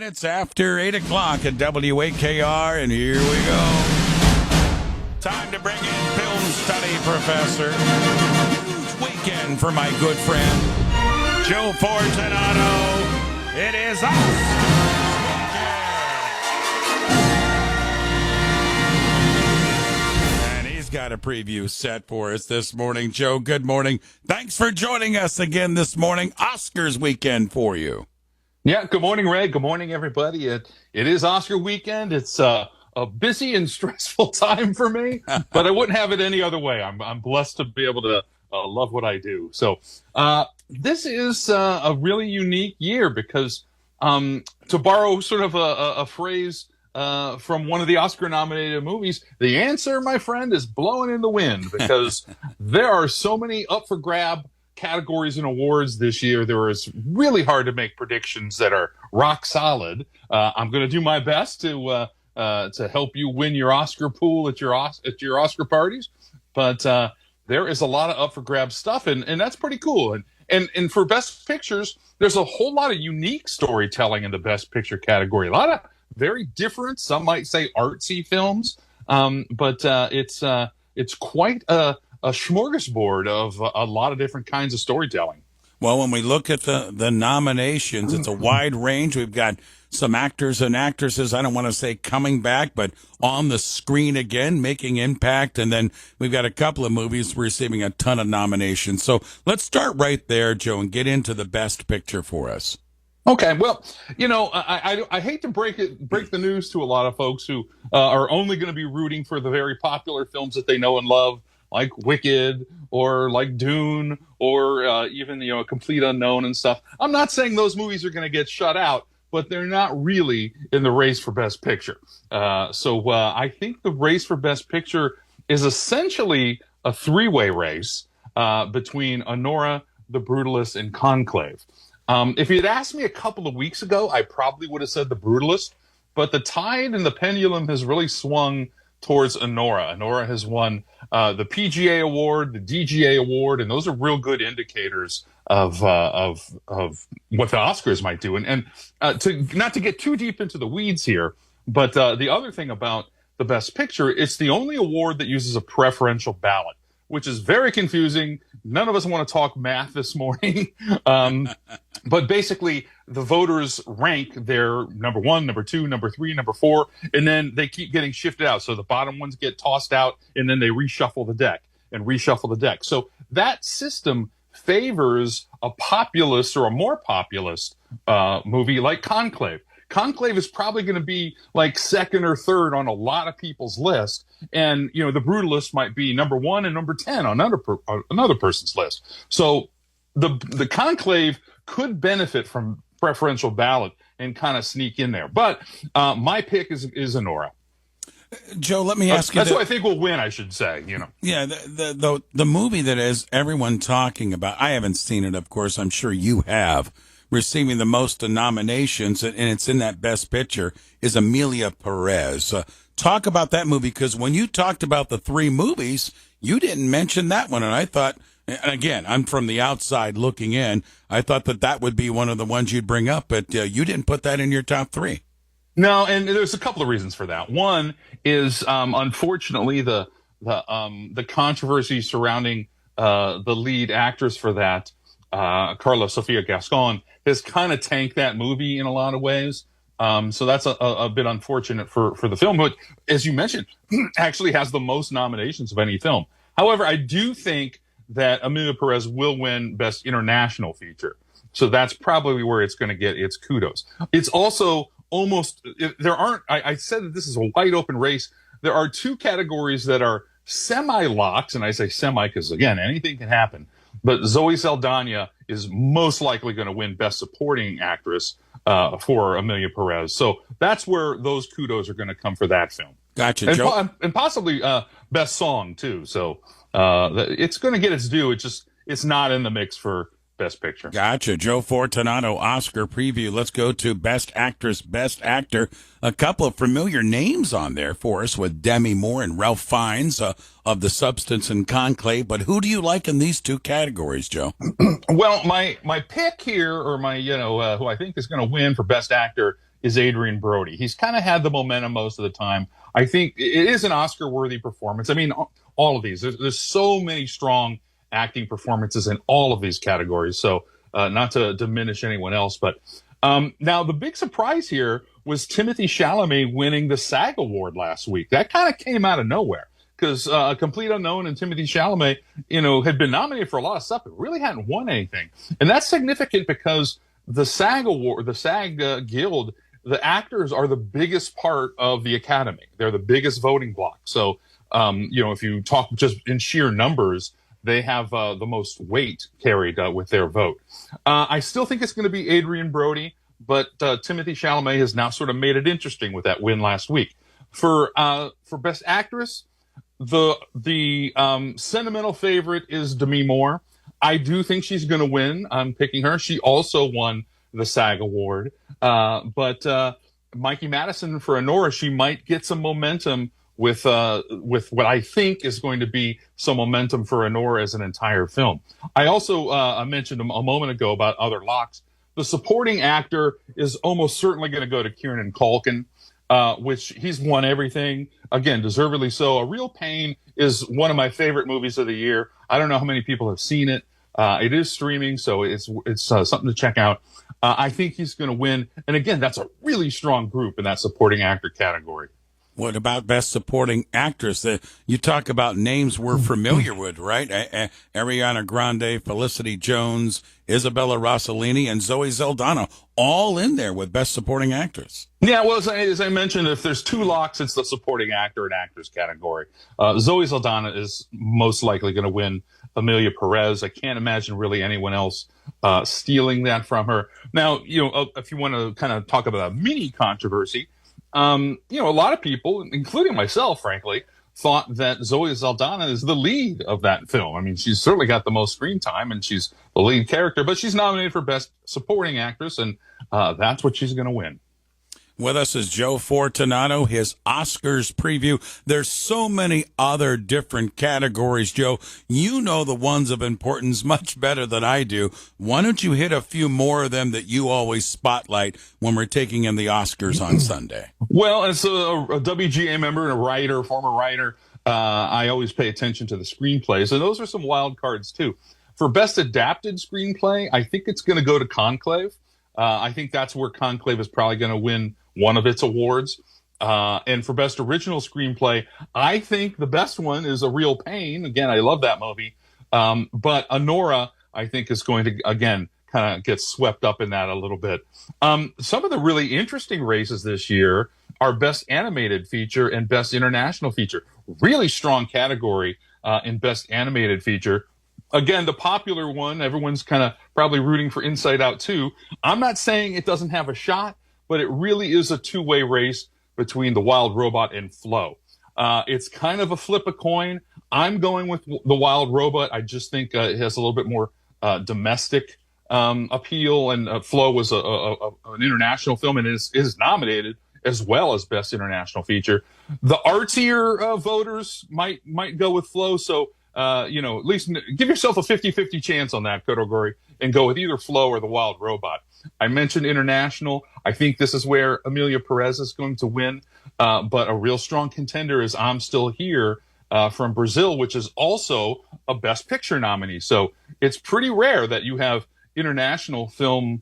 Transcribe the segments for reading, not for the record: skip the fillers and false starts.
minutes after 8 o'clock at WAKR, and here we go. Time to bring in film study professor. Huge weekend for my good friend, Joe Fortunato. It is us. Got a preview set for us this morning. Joe, good morning. Thanks for joining us again this morning. Oscars weekend for you. Yeah, good morning, Ray. Good morning, everybody. It is Oscar weekend. It's a busy and stressful time for me, but I wouldn't have it any other way. I'm blessed to be able to love what I do. So this is a really unique year because, to borrow sort of a phrase from one of the Oscar-nominated movies, the answer, my friend, is blowing in the wind because there are so many up-for-grab categories and awards this year. There is really hard to make predictions that are rock solid. I'm going to do my best to help you win your Oscar pool at your Oscar parties, but there is a lot of up-for-grab stuff, and that's pretty cool. And for Best Pictures, there's a whole lot of unique storytelling in the Best Picture category. A lot of very different, some might say artsy films, but it's quite a smorgasbord of a lot of different kinds of storytelling. Well, when we look at the nominations, it's a wide range. We've got some actors and actresses, I don't want to say coming back, but on the screen again, making impact. And then we've got a couple of movies receiving a ton of nominations. So let's start right there, Joe, and get into the Best Picture for us. Okay, well, I hate to break the news to a lot of folks who are only going to be rooting for the very popular films that they know and love, like Wicked or like Dune or even A Complete Unknown and stuff. I'm not saying those movies are going to get shut out, but they're not really in the race for Best Picture. So I think the race for Best Picture is essentially a three-way race between Anora, The Brutalist, and Conclave. If you'd asked me a couple of weeks ago, I probably would have said The Brutalist, but the tide and the pendulum has really swung towards Anora. Anora has won the PGA award, the DGA award, and those are real good indicators of what the Oscars might do. And not to get too deep into the weeds here, but the other thing about the Best Picture, it's the only award that uses a preferential ballot, which is very confusing. None of us want to talk math this morning. But basically, the voters rank their number one, number two, number three, number four, and then they keep getting shifted out. So the bottom ones get tossed out, and then they reshuffle the deck. So that system favors a populist or a more populist movie like Conclave. Conclave is probably going to be like second or third on a lot of people's list. And, The Brutalist might be number 1 and number 10 on another person's list. So the Conclave could benefit from preferential ballot and kind of sneak in there. But my pick is Anora. Joe, let me ask you. That's what I think will win, I should say. Yeah, the movie that is everyone talking about, I haven't seen it, of course. I'm sure you have. Receiving the most nominations, and it's in that Best Picture, is Emilia Perez. Talk about that movie, because when you talked about the three movies, you didn't mention that one. And I thought, and again, I'm from the outside looking in, I thought that would be one of the ones you'd bring up, but you didn't put that in your top three. No, and there's a couple of reasons for that. One is, unfortunately, the controversy surrounding the lead actress for that, Carla Sofia Gascon, has kind of tanked that movie in a lot of ways. So that's a bit unfortunate for the film, but as you mentioned, actually has the most nominations of any film. However, I do think that Emilia Perez will win Best International Feature. So that's probably where it's going to get its kudos. It's also I said that this is a wide open race. There are two categories that are semi-locked, and I say semi because, again, anything can happen. But Zoe Saldana is most likely going to win Best Supporting Actress for Emilia Perez. So that's where those kudos are going to come for that film. Gotcha, Joe. And possibly Best Song, too. So it's going to get its due. It's not in the mix for Best Picture. Gotcha. Joe Fortunato, Oscar preview. Let's go to Best Actress, Best Actor. A couple of familiar names on there for us with Demi Moore and Ralph Fiennes of The Substance and Conclave. But who do you like in these two categories, Joe? Well, my pick here, or my who I think is going to win for Best Actor is Adrian Brody. He's kind of had the momentum most of the time. I think it is an Oscar-worthy performance. I mean, all of these. There's so many strong acting performances in all of these categories. So not to diminish anyone else, but now the big surprise here was Timothy Chalamet winning the SAG Award last week. That kind of came out of nowhere because A Complete Unknown and Timothy Chalamet, had been nominated for a lot of stuff, but really hadn't won anything. And that's significant because the SAG Award, the SAG Guild, the actors are the biggest part of the Academy. They're the biggest voting block. So, if you talk just in sheer numbers, they have the most weight carried with their vote. I still think it's going to be Adrian Brody, but Timothy Chalamet has now sort of made it interesting with that win last week. For Best Actress, the sentimental favorite is Demi Moore. I do think she's going to win. I'm picking her. She also won the SAG Award. But Mikey Madison for Honora, she might get some momentum with what I think is going to be some momentum for Honora as an entire film. I also I mentioned a moment ago about other locks. The supporting actor is almost certainly going to go to Kieran Culkin, which he's won everything. Again, deservedly so. A Real Pain is one of my favorite movies of the year. I don't know how many people have seen it. It is streaming, so it's something to check out. I think he's going to win. And again, that's a really strong group in that supporting actor category. What about Best Supporting Actress? You talk about names we're familiar with, right? Ariana Grande, Felicity Jones, Isabella Rossellini, and Zoe Saldana, all in there with Best Supporting Actress. Yeah, well, as I mentioned, if there's two locks, it's the supporting actor and actress category. Zoe Saldana is most likely going to win Amelia Perez. I can't imagine really anyone else stealing that from her. Now, if you want to kind of talk about a mini controversy, a lot of people, including myself, frankly, thought that Zoe Saldana is the lead of that film. I mean, she's certainly got the most screen time and she's the lead character, but she's nominated for Best Supporting Actress, and that's what she's going to win. With us is Joe Fortunato, his Oscars preview. There's so many other different categories, Joe. You know the ones of importance much better than I do. Why don't you hit a few more of them that you always spotlight when we're taking in the Oscars on Sunday? Well, as a WGA member and a writer, former writer, I always pay attention to the screenplays, and those are some wild cards too. For Best Adapted Screenplay, I think it's going to go to Conclave. I think that's where Conclave is probably going to win one of its awards. And for Best Original Screenplay, I think the best one is A Real Pain. Again, I love that movie. But Honora, I think, is going to, again, kind of get swept up in that a little bit. Some of the really interesting races this year are Best Animated Feature and Best International Feature. Really strong category in Best Animated Feature. Again, the popular one, everyone's kind of probably rooting for Inside Out 2. I'm not saying it doesn't have a shot, but it really is a two-way race between The Wild Robot and Flow. It's kind of a flip a coin. I'm going with The Wild Robot. I just think it has a little bit more domestic appeal, and Flow was an international film and is nominated as well as Best International Feature. The artsier voters might go with Flow, so at least give yourself a 50-50 chance on that category and go with either Flow or The Wild Robot. I mentioned international. I think this is where Amelia Perez is going to win, but a real strong contender is I'm Still Here from Brazil, which is also a Best Picture nominee. So it's pretty rare that you have international film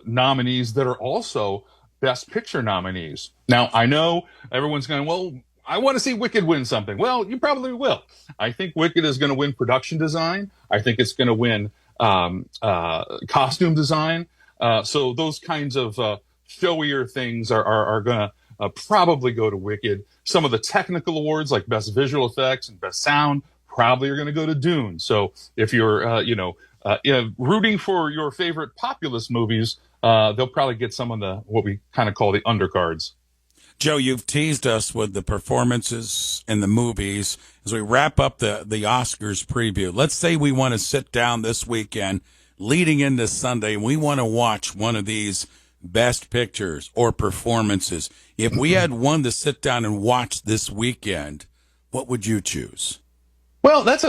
nominees that are also Best Picture nominees. Now, I know everyone's going, well, I want to see Wicked win something. Well, you probably will. I think Wicked is going to win production design. I think it's going to win costume design. So those kinds of showier things are going to probably go to Wicked. Some of the technical awards like Best Visual Effects and Best Sound probably are going to go to Dune. So if you're, rooting for your favorite populist movies, they'll probably get some of the what we kind of call the undercards. Joe, you've teased us with the performances in the movies. As we wrap up the Oscars preview, let's say we want to sit down this weekend leading into Sunday, and we want to watch one of these Best Pictures or performances. If we had one to sit down and watch this weekend, what would you choose? Well, it's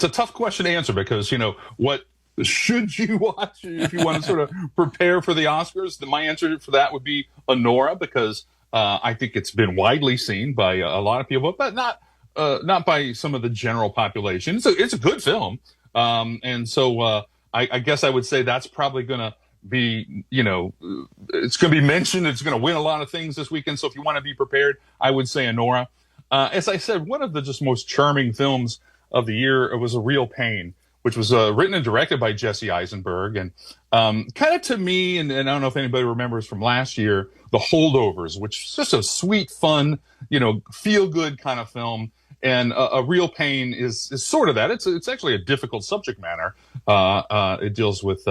a tough question to answer because, what should you watch if you want to sort of prepare for the Oscars? My answer for that would be Honora, because I think it's been widely seen by a lot of people, but not by some of the general population. It's a good film, and so I guess I would say that's probably going to be, it's going to be mentioned. It's going to win a lot of things this weekend. So if you want to be prepared, I would say Honora. As I said, one of the just most charming films of the year was A Real Pain, which was written and directed by Jesse Eisenberg. And kind of to me, and I don't know if anybody remembers from last year, The Holdovers, which is just a sweet, fun, feel-good kind of film. And A Real Pain is sort of that. It's actually a difficult subject matter. It deals with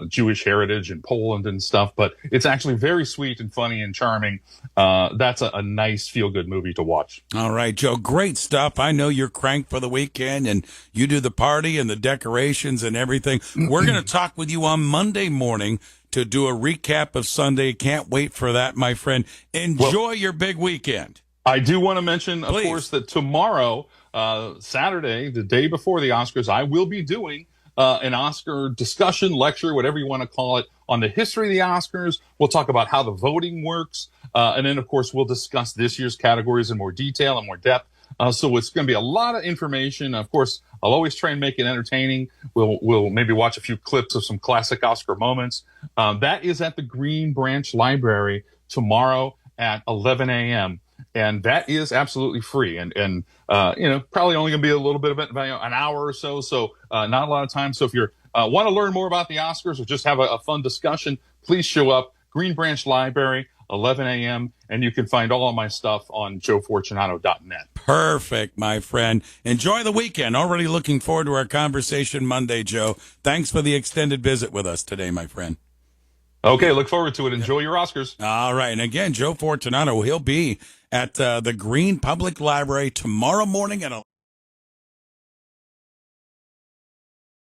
Jewish heritage in Poland and stuff, but it's actually very sweet and funny and charming. That's a nice feel-good movie to watch. All right, Joe, great stuff. I know you're cranked for the weekend, and you do the party and the decorations and everything. We're going to talk with you on Monday morning to do a recap of Sunday. Can't wait for that, my friend. Enjoy your big weekend. I do want to mention, of Please. course, that tomorrow, Saturday, the day before the Oscars, I will be doing an Oscar discussion, lecture, whatever you want to call it, on the history of the Oscars. We'll talk about how the voting works. And then, of course, we'll discuss this year's categories in more detail and more depth. So it's going to be a lot of information. Of course, I'll always try and make it entertaining. We'll maybe watch a few clips of some classic Oscar moments. That is at the Green Branch Library tomorrow at 11 a.m. And that is absolutely free, and probably only going to be a little bit of it, an hour or so. So not a lot of time. So if you want to learn more about the Oscars or just have a fun discussion, please show up. Green Branch Library, 11 a.m. And you can find all of my stuff on joefortunato.net. Perfect, my friend. Enjoy the weekend. Already looking forward to our conversation Monday, Joe. Thanks for the extended visit with us today, my friend. Okay, look forward to it. Enjoy your Oscars. All right. And again, Joe Fortunato, he'll be at the Green Public Library tomorrow morning at